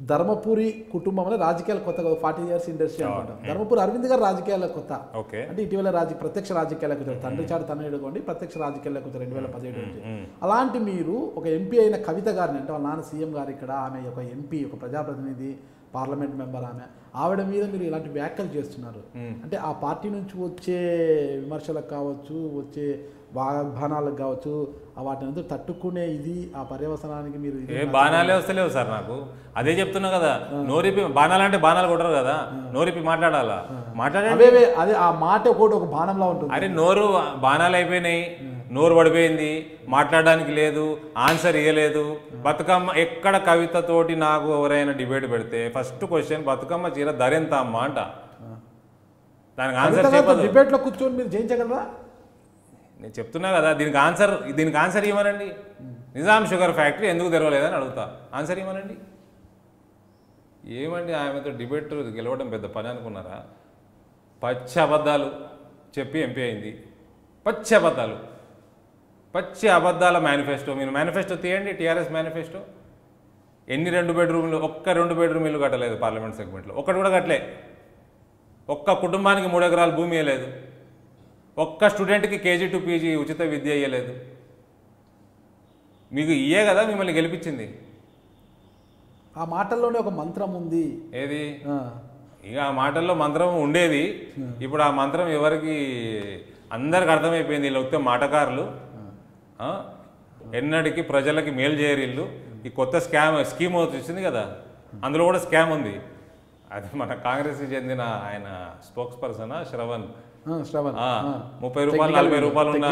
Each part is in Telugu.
ధర్మపురి కుటుంబంలో రాజకీయాలు కొత్త 40 years ఇండస్ట్రీ అనమాట. ధర్మపురి అరవింద్ గారు రాజకీయాల్లో కొత్త, అంటే ఇటీవల ప్రత్యక్ష రాజకీయాలకు వచ్చారు. తండ్రి చాటు తనయుడుకోండి ప్రత్యక్ష రాజకీయాలకు వచ్చారు 2017 నుంచి. అలాంటి మీరు ఒక ఎంపీ అయిన కవిత గారిని, అంటే వాళ్ళ నాన్న సీఎం గారు, ఇక్కడ ఆమె ఒక ఎంపీ, ఒక ప్రజాప్రతినిధి, పార్లమెంట్ మెంబర్, ఆవిడ మీద మీరు ఇలాంటి వ్యాఖ్యలు చేస్తున్నారు. అంటే ఆ పార్టీ నుంచి వచ్చే విమర్శలకు కావచ్చు, వచ్చే బాణాలకు కావచ్చు, వాటిని తట్టుకునే ఇది ఆ పర్యవసనానికి మీరు బాణాలే వస్తలేవు సార్. నాకు అదే చెప్తున్నా కదా, నోరిపి బాణాలు అంటే బాణాలు కొట్టరు కదా, నోరిపి మాట్లాడాలా, మాట్లాడే అదే ఆ మాట కూడా ఒక బాణంలా ఉంటుంది. అరే నోరు బాణాలు అయిపోయినాయి, నోరు పడిపోయింది, మాట్లాడడానికి లేదు, ఆన్సర్ ఇవ్వలేదు. బతుకమ్మ ఎక్కడ కవితతోటి నాకు ఎవరైనా డిబేట్ పెడితే ఫస్ట్ క్వశ్చన్ బతుకమ్మ చీర ధర ఎంత అమ్మా అంట. దానికి ఆన్సర్ డిబేట్లో కూర్చొని మీరు జయించగలరా? నేను చెప్తున్నా కదా, దీనికి ఆన్సర్ ఇవ్వనండి. నిజాం షుగర్ ఫ్యాక్టరీ ఎందుకు తెరవలేదని అడుగుతా, ఆన్సర్ ఇవ్వనండి. ఏమండి ఆమెతో డిబేట్ గెలవడం పెద్ద పని అనుకున్నారా? పచ్చి అబద్ధాలు చెప్పి ఎంపీ అయింది. పచ్చి అబద్ధాల మేనిఫెస్టో. మీరు మేనిఫెస్టో తీయండి, టీఆర్ఎస్ మేనిఫెస్టో. ఎన్ని 2 bedroomలు, ఒక్క 2 bedroom ఇల్లు కట్టలేదు పార్లమెంట్ సెగ్మెంట్లో, ఒక్కటి కూడా కట్టలే. ఒక్క కుటుంబానికి 3 ఎకరాల భూమి ఇవ్వలేదు. ఒక్క స్టూడెంట్కి KG to PG ఉచిత విద్య ఇవ్వలేదు. మీకు ఇయే కదా మిమ్మల్ని గెలిపించింది. ఆ మాటల్లోనే ఒక మంత్రం ఉంది. ఏది? ఇక ఆ మాటల్లో మంత్రం ఉండేది. ఇప్పుడు ఆ మంత్రం ఎవరికి, అందరికి అర్థమైపోయింది. వీళ్ళు వస్తే మాటకారులు, ఎన్నటికి ప్రజలకి మేలు చేయరు వీళ్ళు. ఈ కొత్త స్కీమ్ వచ్చింది కదా, అందులో కూడా స్కామ్ ఉంది. అది మన కాంగ్రెస్కి చెందిన ఆయన స్పోక్స్ పర్సన్ శ్రవణ్ 30 రూపాయలు 40 రూపాయలు ఉన్న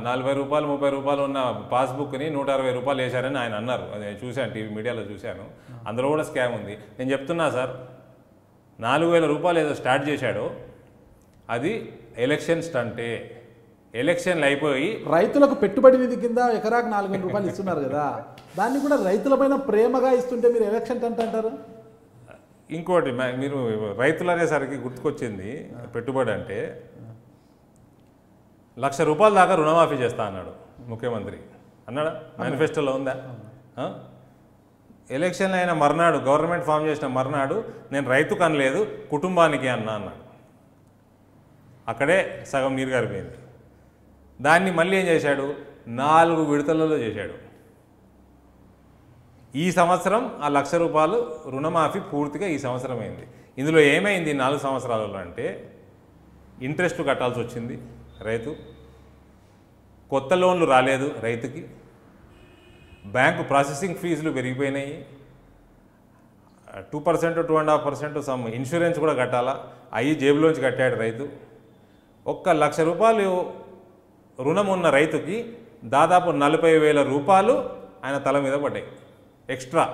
40 రూపాయలు 30 రూపాయలు ఉన్న పాస్బుక్ని 160 రూపాయలు వేశారని ఆయన అన్నారు. అది చూశాను, టీవీ మీడియాలో చూశాను. అందులో కూడా స్కామ్ ఉంది. నేను చెప్తున్నా సార్, 4000 రూపాయలు ఏదో స్టార్ట్ చేశాడు, అది ఎలక్షన్ స్టంటే. ఎలక్షన్లు అయిపోయి రైతులకు పెట్టుబడి నిధి కింద ఎకరాకు 4000 రూపాయలు ఇస్తున్నారు కదా, దాన్ని కూడా రైతులపైన ప్రేమగా ఇస్తుంటే మీరు ఎలక్షన్ స్టంట్ అంటారు. ఇంకోటి మీరు రైతులు అనేసరికి గుర్తుకొచ్చింది, పెట్టుబడి అంటే 1,00,000 రూపాయల దాకా రుణమాఫీ చేస్తా అన్నాడు ముఖ్యమంత్రి. అన్నాడా? మేనిఫెస్టోలో ఉందా? ఎలక్షన్లు అయిన మర్నాడు, గవర్నమెంట్ ఫామ్ చేసిన మర్నాడు, నేను రైతుకు అనలేదు కుటుంబానికి అన్నాడు. అక్కడే సగం నీరు గారిపోయింది. దాన్ని మళ్ళీ ఏం చేశాడు? 4 విడతలలో చేశాడు. ఈ సంవత్సరం ఆ 1,00,000 రూపాయలు రుణమాఫీ పూర్తిగా ఈ సంవత్సరం అయింది. ఇందులో ఏమైంది 4 సంవత్సరాలలో అంటే, ఇంట్రెస్ట్ కట్టాల్సి వచ్చింది రైతు, కొత్త లోన్లు రాలేదు రైతుకి, బ్యాంకు ప్రాసెసింగ్ ఫీజులు పెరిగిపోయినాయి, 2% 2.5% సమ్ ఇన్సూరెన్స్ కూడా కట్టాలా, అవి జేబులోంచి కట్టాడు రైతు. ఒక్క 1,00,000 రూపాయలు రుణం ఉన్న రైతుకి దాదాపు 40,000 రూపాయలు ఆయన తల మీద పడ్డాయి ఎక్స్ట్రా.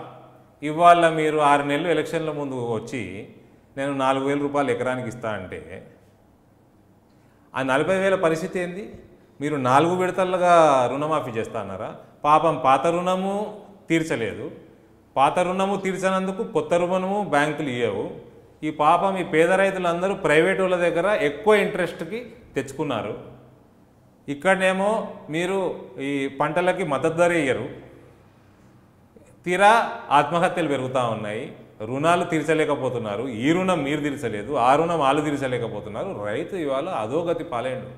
ఇవాళ మీరు 6 నెలలు ఎలక్షన్ల ముందు వచ్చి నేను 4,000 రూపాయలు ఎకరానికి ఇస్తా అంటే, ఆ 40,000 పరిస్థితి ఏంది? మీరు 4 విడతలుగా రుణమాఫీ చేస్తా అన్నారా? పాపం పాత రుణము తీర్చలేదు, పాత రుణము తీర్చనందుకు కొత్త రుణము బ్యాంకులు ఇవ్వవు. ఈ పాపం ఈ పేద రైతులందరూ ప్రైవేట్ వాళ్ళ దగ్గర ఎక్కువ ఇంట్రెస్ట్కి తెచ్చుకున్నారు. ఇక్కడనేమో మీరు ఈ పంటలకి మద్దతు ధర ఇయ్యరు, తీరా ఆత్మహత్యలు పెరుగుతూ ఉన్నాయి, రుణాలు తీర్చలేకపోతున్నారు. ఈ రుణం మీరు తీర్చలేదు, ఆ రుణం వాళ్ళు తీర్చలేకపోతున్నారు. రైతు ఇవాళ అధోగతి పాలేండు.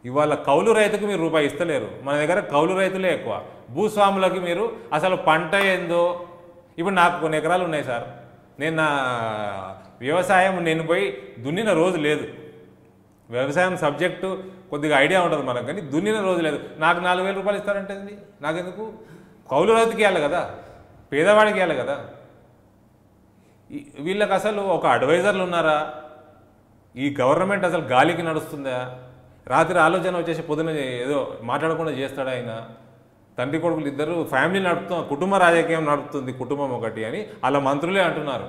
ఇవాళ కౌలు రైతుకు మీరు రూపాయి ఇస్తలేరు. మన దగ్గర కౌలు రైతులే ఎక్కువ. భూస్వాములకి మీరు అసలు పంట ఏందో, ఇప్పుడు నాకు కొన్ని ఎకరాలు ఉన్నాయి సార్, నేను నా వ్యవసాయం నేను పోయి దున్నిన రోజు లేదు. వ్యవసాయం సబ్జెక్టు కొద్దిగా ఐడియా ఉంటుంది మనకు, కానీ దున్నిన రోజు లేదు. నాకు 4,000 రూపాయలు ఇస్తారంటే నాకెందుకు? కౌలు రైతుకి ఇవ్వాలి కదా, పేదవాడికి ఇవ్వాలి కదా. వీళ్ళకి అసలు ఒక అడ్వైజర్లు ఉన్నారా? ఈ గవర్నమెంట్ అసలు గాలికి నడుస్తుందా? రాత్రి ఆలోచన వచ్చేసి పొద్దున ఏదో మాట్లాడకుండా చేస్తాడు ఆయన. తండ్రి కొడుకులు ఇద్దరు ఫ్యామిలీ నడుపుతాం, కుటుంబ రాజకీయం నడుపుతుంది కుటుంబం ఒకటి అని అలా మంత్రులే అంటున్నారు.